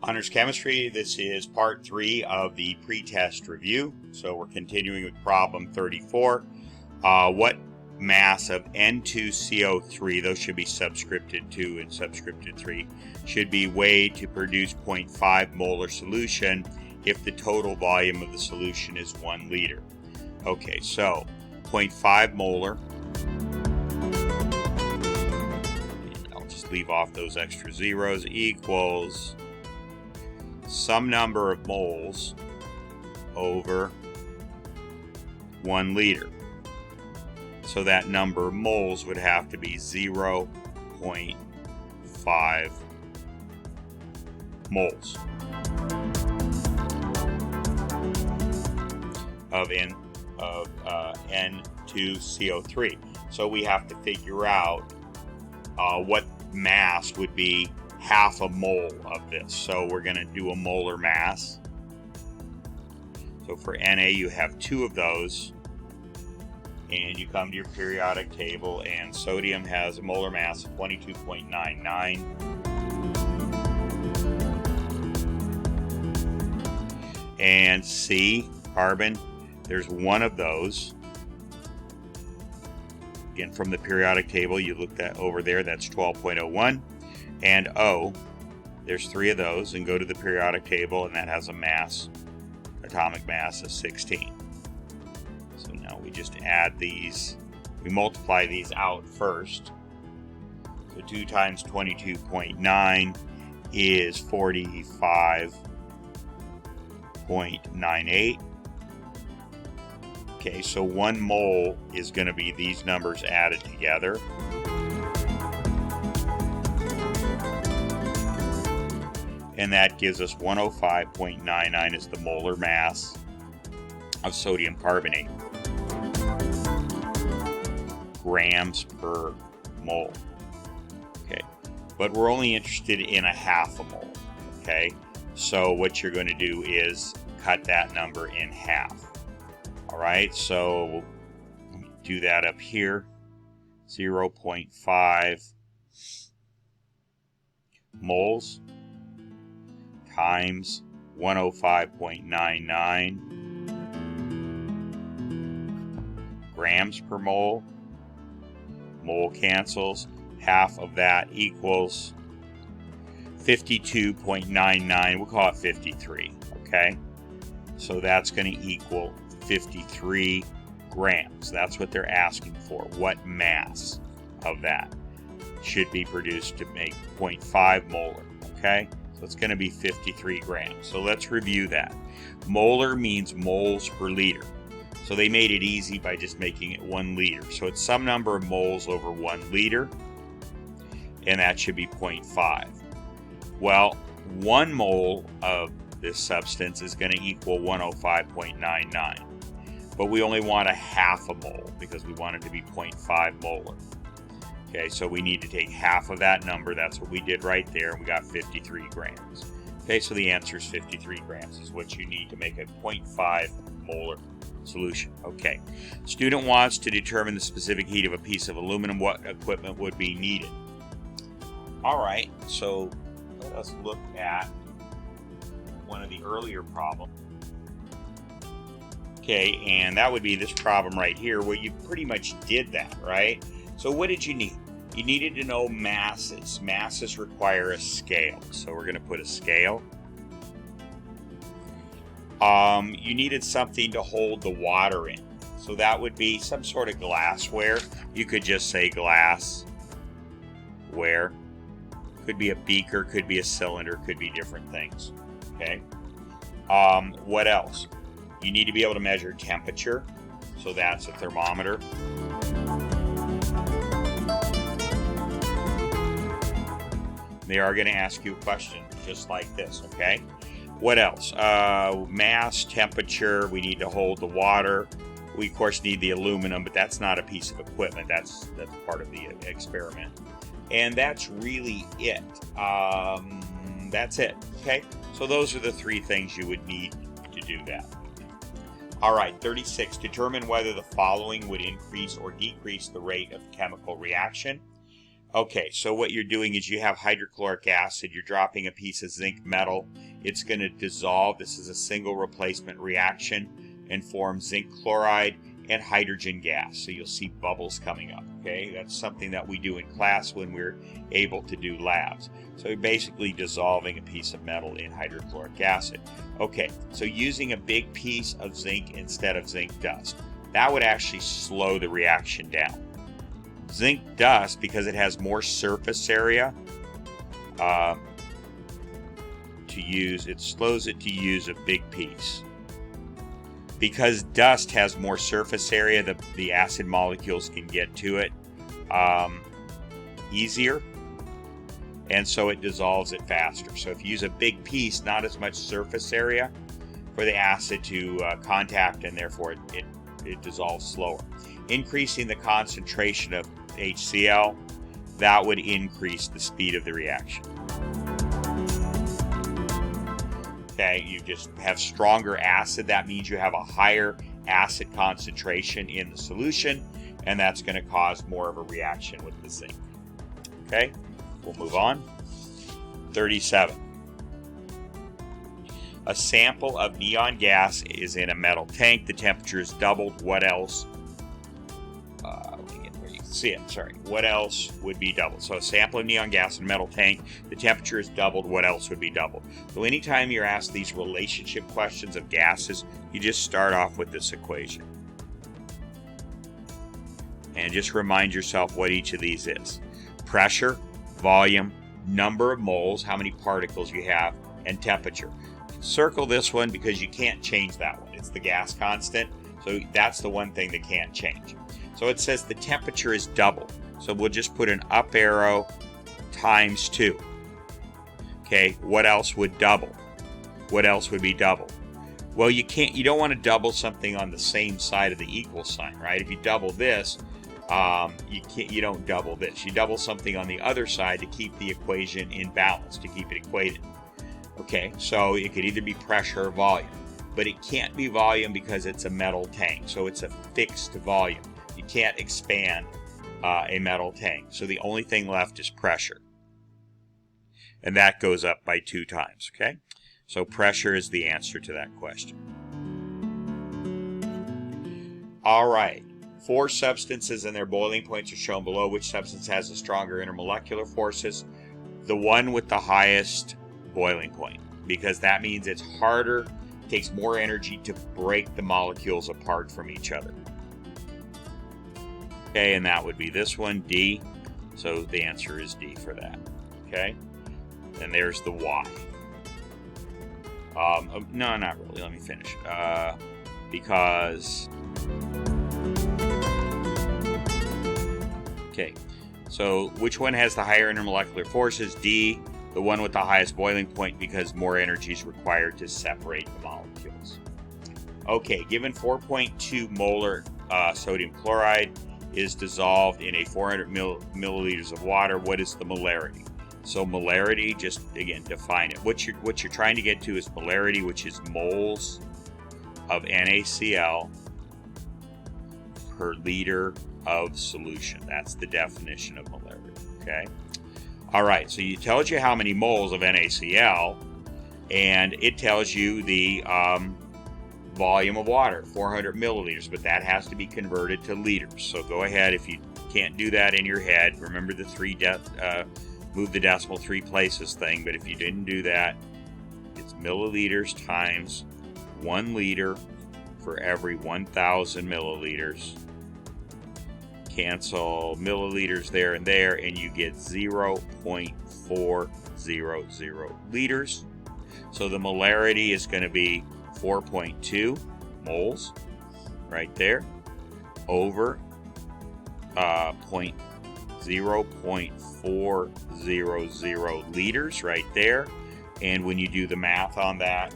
Honors Chemistry, this is part 3 of the pretest review. So we're continuing with problem 34. What mass of N2CO3, those should be subscripted 2 and subscripted 3, should be weighed to produce 0.5 molar solution if the total volume of the solution is 1 liter. Okay, so 0.5 molar. I'll just leave off those extra zeros, equals some number of moles over 1 liter. So that number of moles would have to be 0.5 moles of N2CO3. So we have to figure out what mass would be half a mole of this. So we're going to do a molar mass. So for Na, you have 2 of those, and you come to your periodic table, and sodium has a molar mass of 22.99. And C, carbon, there's 1 of those. Again, from the periodic table, you looked at over there, that's 12.01. And O, there's 3 of those, and go to the periodic table, and that has a mass, atomic mass of 16. So now we just add these, we multiply these out first. So 2 times 22.9 is 45.98. Okay, so 1 mole is going to be these numbers added together. And that gives us 105.99 is the molar mass of sodium carbonate. Grams per mole. Okay, but we're only interested in a half a mole. Okay, so what you're going to do is cut that number in half. Alright, so let me do that up here. 0.5 moles times 105.99 grams per mole. Mole cancels. Half of that equals 52.99. We'll call it 53. Okay? So that's going to equal 53 grams. That's what they're asking for. What mass of that should be produced to make 0.5 molar? Okay? So it's going to be 53 grams. So let's review that. Molar means moles per liter. So they made it easy by just making it 1 liter. So it's some number of moles over 1 liter, and that should be 0.5. Well, 1 mole of this substance is going to equal 105.99. But we only want a half a mole because we want it to be 0.5 molar. Okay, so we need to take half of that number. That's what we did right there, and we got 53 grams. Okay, so the answer is 53 grams is what you need to make a 0.5 molar solution. Okay, student wants to determine the specific heat of a piece of aluminum. What equipment would be needed? All right, so let us look at one of the earlier problems. Okay, and that would be this problem right here where you pretty much did that, right? So what did you need? You needed to know masses. Masses require a scale. So we're going to put a scale. You needed something to hold the water in. So that would be some sort of glassware. You could just say glassware. Could be a beaker, could be a cylinder, could be different things. Okay. What else? You need to be able to measure temperature. So that's a thermometer. They are going to ask you a question just like this, okay? What else? Mass, temperature, we need to hold the water. We, of course, need the aluminum, but that's not a piece of equipment. That's part of the experiment. And that's really it. That's it, okay? So those are the 3 things you would need to do that. All right, 36. Determine whether the following would increase or decrease the rate of chemical reaction. Okay, so what you're doing is you have hydrochloric acid, you're dropping a piece of zinc metal, it's going to dissolve. This is a single replacement reaction and form zinc chloride and hydrogen gas. So you'll see bubbles coming up, okay? That's something that we do in class when we're able to do labs. So you're basically dissolving a piece of metal in hydrochloric acid. Okay, so using a big piece of zinc instead of zinc dust, that would actually slow the reaction down. Zinc dust, because it has more surface area to use, it slows it to use a big piece. Because dust has more surface area, the acid molecules can get to it easier, and so it dissolves it faster. So if you use a big piece, not as much surface area for the acid to contact, and therefore it dissolves slower. Increasing the concentration of HCl, that would increase the speed of the reaction. Okay, you just have stronger acid. That means you have a higher acid concentration in the solution, and that's going to cause more of a reaction with the zinc. Okay, we'll move on. 37. A sample of neon gas is in a metal tank. The temperature is doubled. What else? What else would be doubled? So a sample of neon gas in a metal tank, the temperature is doubled. What else would be doubled? So anytime you're asked these relationship questions of gases, you just start off with this equation. And just remind yourself what each of these is. Pressure, volume, number of moles, how many particles you have, and temperature. Circle this one because you can't change that one. It's the gas constant, so that's the one thing that can't change. So it says the temperature is double. So we'll just put an up arrow times 2. Okay, what else would double? What else would be double? Well, you don't want to double something on the same side of the equal sign, right? If you double this, you don't double this. You double something on the other side to keep the equation in balance, to keep it equated. Okay, so it could either be pressure or volume, but it can't be volume because it's a metal tank, so it's a fixed volume. You can't expand a metal tank, so the only thing left is pressure, and that goes up by 2 times. Okay, so pressure is the answer to that question. All right, 4 substances and their boiling points are shown below. Which substance has the stronger intermolecular forces? The one with the highest boiling point, because that means it's harder, takes more energy to break the molecules apart from each other. Okay, and that would be this one, D. So the answer is D for that. Okay, and there's the Y. No, not really. Let me finish. Because okay, so which one has the higher intermolecular forces? D, the one with the highest boiling point, because more energy is required to separate the molecules. Okay, given 4.2 molar sodium chloride is dissolved in a 400 milliliters of water, what is the molarity? So molarity, just again define it. What you're trying to get to is molarity, which is moles of NaCl per liter of solution. That's the definition of molarity. Okay. All right. So it tells you how many moles of NaCl, and it tells you the volume of water, 400 milliliters, but that has to be converted to liters. So go ahead, if you can't do that in your head, remember the move the decimal 3 places thing, but if you didn't do that, it's milliliters times 1 liter for every 1,000 milliliters. Cancel milliliters there and there, and you get 0.400 liters. So the molarity is going to be 4.2 moles right there over 0.400 liters right there. And when you do the math on that,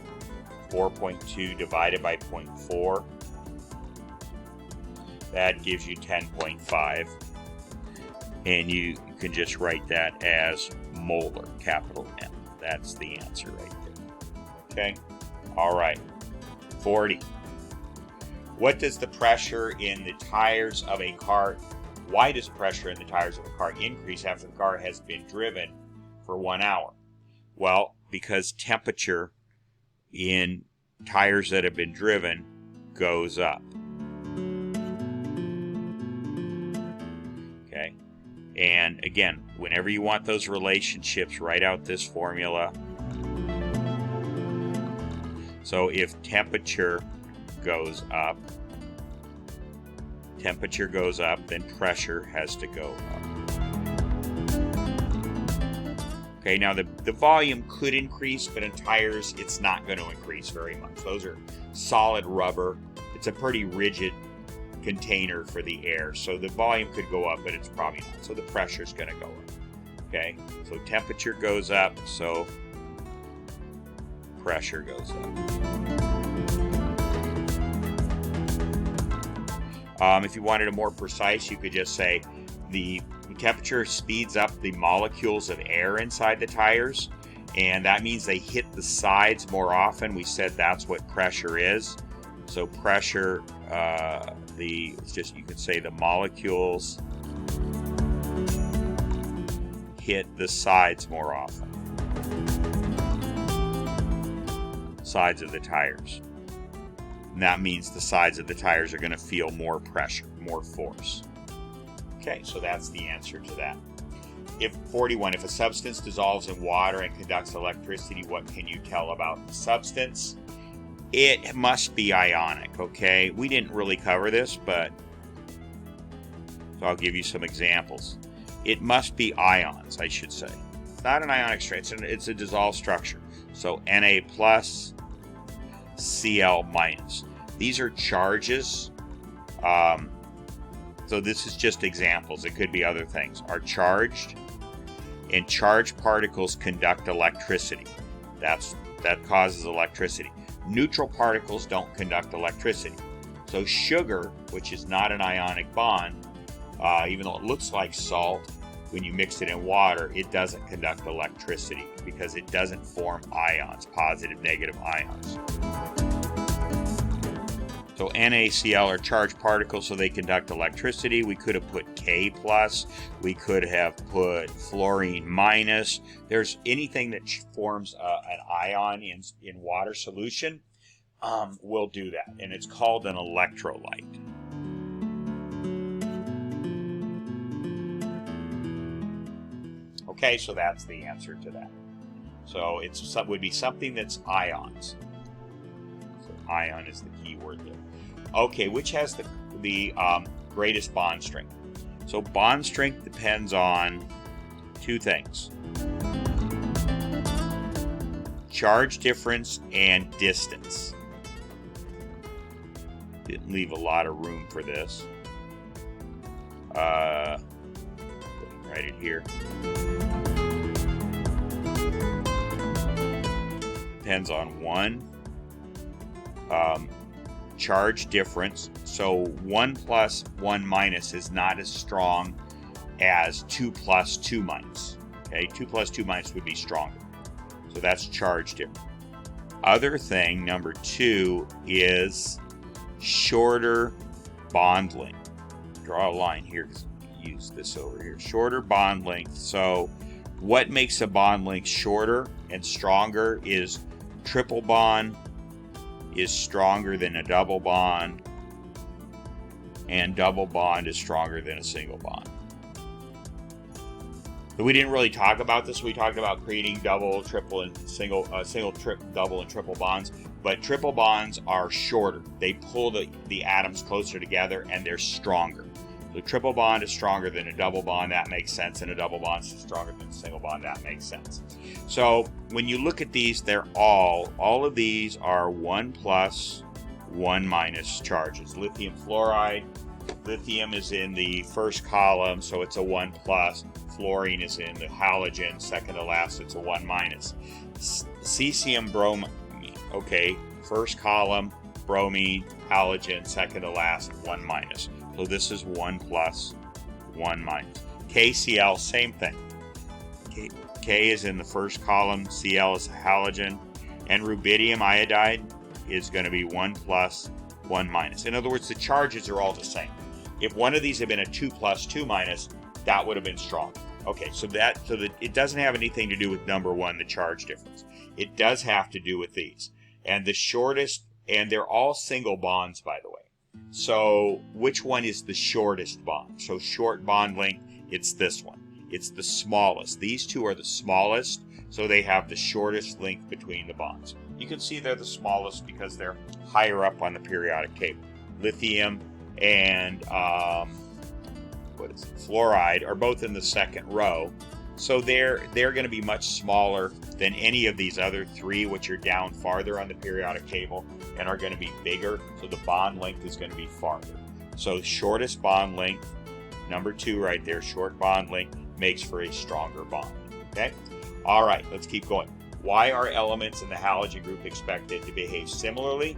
4.2 divided by 0.4, that gives you 10.5. And you can just write that as molar, capital M. That's the answer right there. Okay? All right. 40. What does the pressure in the tires of a car Why does pressure in the tires of a car increase after the car has been driven for 1 hour? Well, because temperature in tires that have been driven goes up. Okay, and again, whenever you want those relationships, write out this formula. So if temperature goes up, then pressure has to go up. Okay, now the volume could increase, but in tires, it's not going to increase very much. Those are solid rubber. It's a pretty rigid container for the air, so the volume could go up, but it's probably not. So the pressure is going to go up. Okay, so temperature goes up, so pressure goes up. If you wanted it more precise, you could just say the temperature speeds up the molecules of air inside the tires, and that means they hit the sides more often. We said that's what pressure is. So pressure, you could say the molecules hit the sides more often. Sides of the tires. And that means the sides of the tires are going to feel more pressure, more force. Okay, so that's the answer to that. If 41, if a substance dissolves in water and conducts electricity, what can you tell about the substance? It must be ionic, okay? We didn't really cover this, but so I'll give you some examples. It must be ions, I should say. It's not an ionic strength, it's a dissolved structure. So Na plus, Cl minus. These are charges. So this is just examples. It could be other things. Are charged, and charged particles conduct electricity. That causes electricity. Neutral particles don't conduct electricity. So sugar, which is not an ionic bond, even though it looks like salt, when you mix it in water, it doesn't conduct electricity because it doesn't form ions, positive, negative ions. So NaCl are charged particles, so they conduct electricity. We could have put K+, we could have put fluorine minus. There's anything that forms an ion in water solution will do that, and it's called an electrolyte. Okay, so that's the answer to that. So it would be something that's ions. So ion is the key word there. Okay, which has the greatest bond strength? So bond strength depends on two things: charge difference and distance. Didn't leave a lot of room for this. Write it here. Depends on one. Charge difference. So 1 plus 1 minus is not as strong as 2 plus 2 minus. Okay, 2 plus 2 minus would be stronger. So that's charge difference. Other thing, number 2, is shorter bond length. Draw a line here because we use this over here. Shorter bond length. So what makes a bond length shorter and stronger is triple bond is stronger than a double bond, and double bond is stronger than a single bond. But we didn't really talk about this. We talked about creating double, triple, and single, double, and triple bonds. But triple bonds are shorter. They pull the atoms closer together, and they're stronger. So triple bond is stronger than a double bond. That makes sense. And a double bond is stronger than a single bond. That makes sense. So when you look at these, they're all of these are 1 plus, 1 minus charges. Lithium fluoride. Lithium is in the first column, so it's a 1 plus. Fluorine is in the halogen, second to last, it's a 1 minus. Cesium bromine, okay, first column, bromine, halogen, second to last, 1 minus. So this is 1 plus, 1 minus. KCl, same thing. K is in the first column, Cl is a halogen, and rubidium iodide is going to be 1 plus, 1 minus. In other words, the charges are all the same. If one of these had been a 2 plus 2 minus, that would have been strong. Okay, so that it doesn't have anything to do with number one, the charge difference. It does have to do with these. And the shortest, and they're all single bonds, by the way. So which one is the shortest bond? So short bond length, it's this one. It's the smallest. These two are the smallest, so they have the shortest length between the bonds. You can see they're the smallest because they're higher up on the periodic table. Lithium and fluoride are both in the second row, so they're going to be much smaller than any of these other three, which are down farther on the periodic table and are going to be bigger, so the bond length is going to be farther. So shortest bond length, number 2 right there, short bond length, makes for a stronger bond. Okay? All right, let's keep going. Why are elements in the halogen group expected to behave similarly?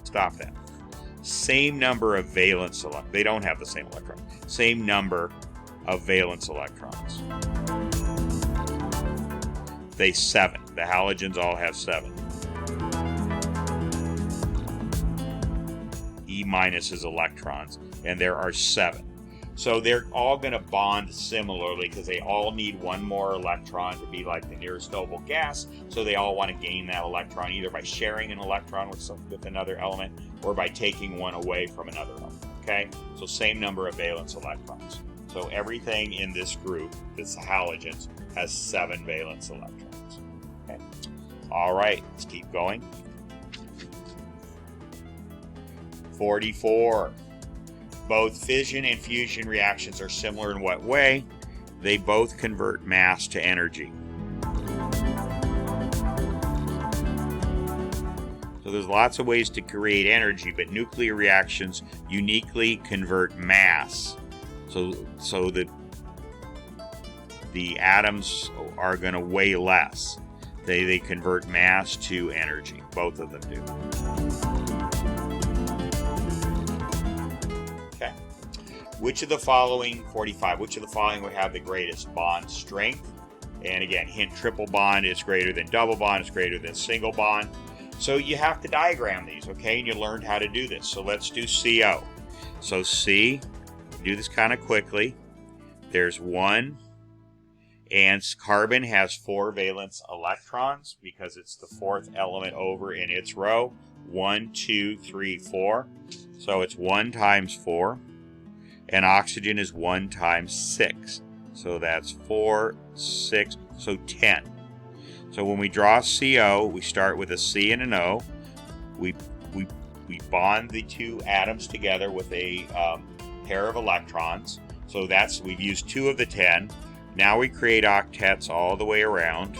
Stop that. Same number of valence electrons. They don't have the same electron. Same number of valence electrons. They 7. The halogens all have 7. E minus is electrons, and there are 7. So they're all going to bond similarly because they all need one more electron to be like the nearest noble gas. So they all want to gain that electron either by sharing an electron with another element or by taking one away from another element. Okay? So same number of valence electrons. So everything in this group, this halogens, has 7 valence electrons. Okay? All right, let's keep going. 44. Both fission and fusion reactions are similar in what way? They both convert mass to energy. So there's lots of ways to create energy, but nuclear reactions uniquely convert mass. So that the atoms are going to weigh less. They convert mass to energy. Both of them do. Which of the following, 45, which of the following would have the greatest bond strength? And again, hint, triple bond is greater than double bond, is greater than single bond. So you have to diagram these, okay? And you learned how to do this. So let's do CO. So C, do this kind of quickly. There's 1, and carbon has 4 valence electrons because it's the 4th element over in its row. 1, 2, 3, 4. So it's 1 times 4. And oxygen is 1 times 6. So that's 4, 6, so 10. So when we draw CO, we start with a C and an O. We bond the 2 atoms together with a pair of electrons. So we've used 2 of the 10. Now we create octets all the way around.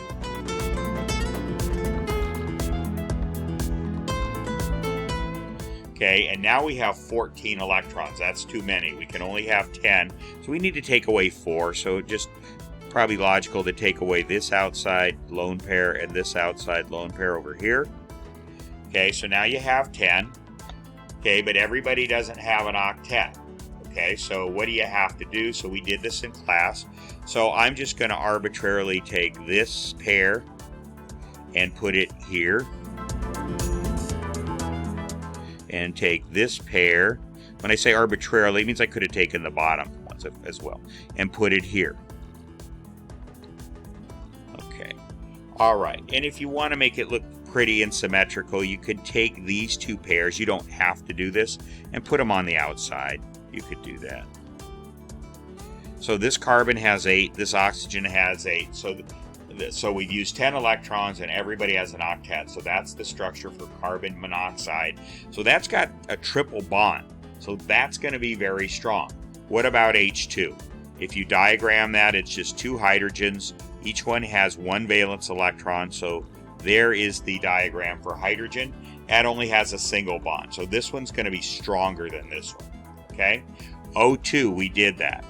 Okay, and now we have 14 electrons. That's too many. We can only have 10. So we need to take away 4. So just probably logical to take away this outside lone pair and this outside lone pair over here. Okay, so now you have 10. Okay, but everybody doesn't have an octet. Okay, so what do you have to do? So we did this in class. So I'm just going to arbitrarily take this pair and put it here. And take this pair. When I say arbitrarily, it means I could have taken the bottom ones as well and put it here. Okay. All right. And if you want to make it look pretty and symmetrical, you could take these 2 pairs. You don't have to do this, and put them on the outside. You could do that. So this carbon has 8. This oxygen has 8. So we've used 10 electrons and everybody has an octet. So that's the structure for carbon monoxide. So that's got a triple bond. So that's going to be very strong. What about H2? If you diagram that, it's just 2 hydrogens. Each one has 1 valence electron. So there is the diagram for hydrogen. That only has a single bond. So this one's going to be stronger than this one. Okay? O2, we did that.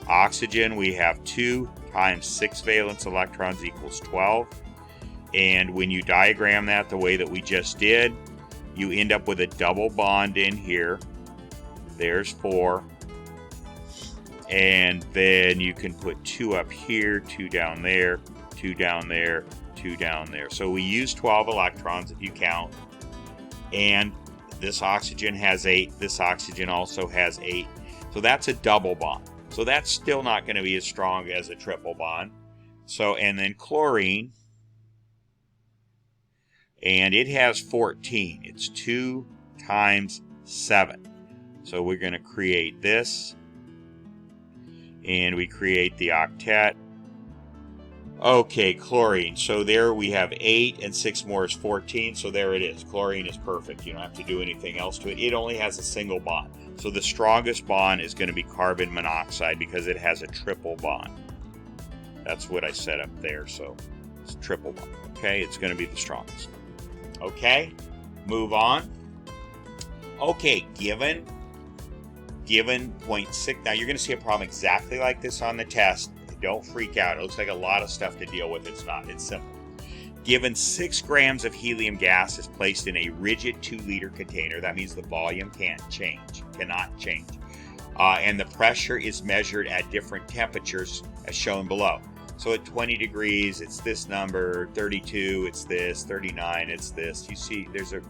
Oxygen, we have 2 times 6 valence electrons equals 12. And when you diagram that the way that we just did, you end up with a double bond in here. There's 4. And then you can put 2 up here, 2 down there, 2 down there, 2 down there. So we use 12 electrons if you count. And this oxygen has 8. This oxygen also has 8. So that's a double bond. So that's still not going to be as strong as a triple bond. So, and then chlorine, and it has 14. It's 2 times 7. So we're going to create this, and we create the octet. Okay, chlorine. So there we have 8, and 6 more is 14. So there it is. Chlorine is perfect. You don't have to do anything else to it. It only has a single bond. So the strongest bond is going to be carbon monoxide because it has a triple bond. That's what I set up there. So it's a triple bond. Okay, it's going to be the strongest. Okay, move on. Okay, given 0.6. Now you're going to see a problem exactly like this on the test. Don't freak out. It looks like a lot of stuff to deal with. It's not. It's simple. Given 6 grams of helium gas is placed in a rigid 2-liter container, that means the volume cannot change, and the pressure is measured at different temperatures as shown below. So at 20 degrees, it's this number, 32, it's this, 39, it's this. You see, there's a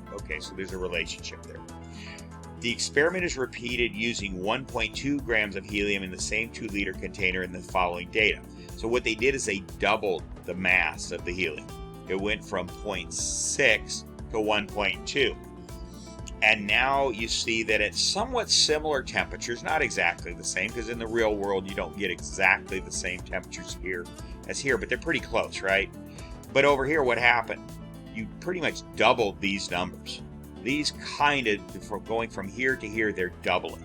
relationship there. The experiment is repeated using 1.2 grams of helium in the same 2-liter container in the following data. So what they did is they doubled the mass of the helium. It went from 0.6 to 1.2. And now you see that at somewhat similar temperatures, not exactly the same, because in the real world you don't get exactly the same temperatures here as here, but they're pretty close, right? But over here, what happened? You pretty much doubled these numbers. These kind of, going from here to here, they're doubling.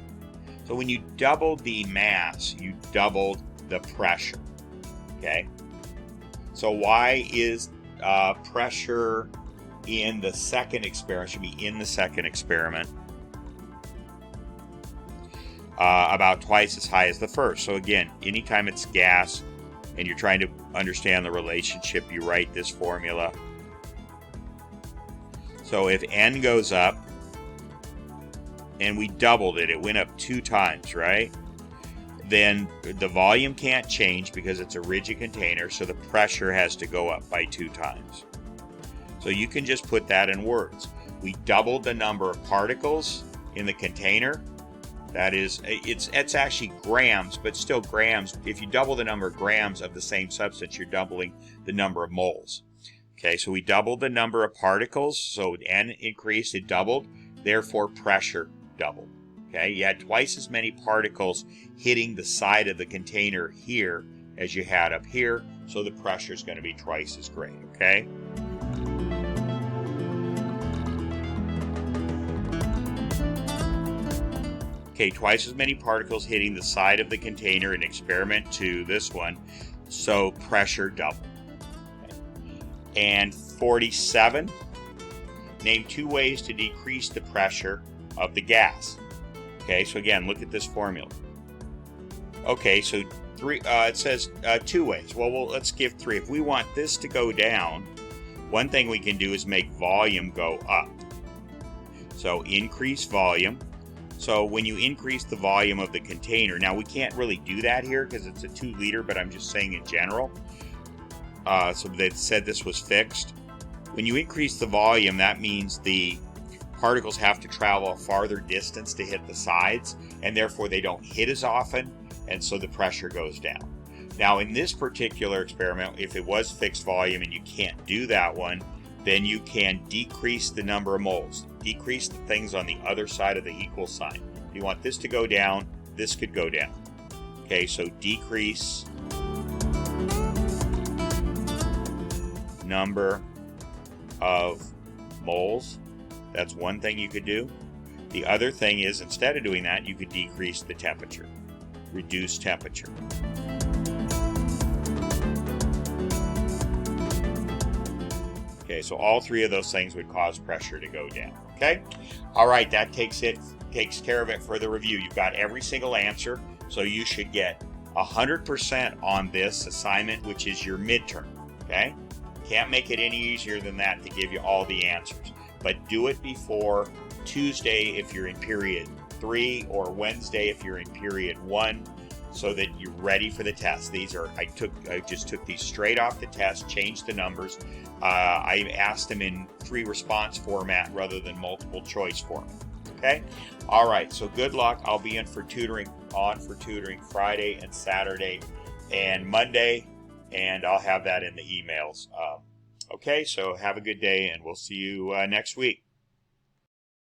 So when you doubled the mass, you doubled the pressure, okay? So why is pressure in the second experiment, should be in the second experiment, about twice as high as the first? So again, anytime it's gas and you're trying to understand the relationship, you write this formula. So if N goes up, and we doubled it, it went up 2 times, right? Then the volume can't change because it's a rigid container, so the pressure has to go up by 2 times. So you can just put that in words. We doubled the number of particles in the container. That is, it's actually grams, but still grams. If you double the number of grams of the same substance, you're doubling the number of moles. Okay, so we doubled the number of particles, so N increased, it doubled, therefore pressure doubled. Okay, you had twice as many particles hitting the side of the container here as you had up here, so the pressure is going to be twice as great, okay? Okay, twice as many particles hitting the side of the container in experiment 2, this one, so pressure doubled. And 47, name 2 ways to decrease the pressure of the gas. Okay, so again, look at this formula. Okay, so it says 2 ways. Well, let's give 3. If we want this to go down, one thing we can do is make volume go up. So increase volume. So when you increase the volume of the container, now we can't really do that here because it's a 2-liter, but I'm just saying in general. So they said this was fixed. When you increase the volume, that means the particles have to travel a farther distance to hit the sides, and therefore they don't hit as often, and so the pressure goes down. Now in this particular experiment, if it was fixed volume and you can't do that one, then you can decrease the number of moles. Decrease the things on the other side of the equal sign. If you want this to go down, this could go down. Okay, so decrease number of moles. That's one thing you could do. The other thing is, instead of doing that, you could decrease the temperature. Reduce temperature. Okay, so all 3 of those things would cause pressure to go down. Okay? All right, that takes care of it for the review. You've got every single answer, so you should get 100% on this assignment, which is your midterm. Okay? Can't make it any easier than that to give you all the answers. But do it before Tuesday if you're in period 3, or Wednesday if you're in period 1, so that you're ready for the test. These are, I just took these straight off the test, changed the numbers. I asked them in free response format rather than multiple choice format. Okay? All right, so good luck. I'll be on for tutoring Friday and Saturday and Monday, and I'll have that in the emails. Okay, so have a good day, and we'll see you next week.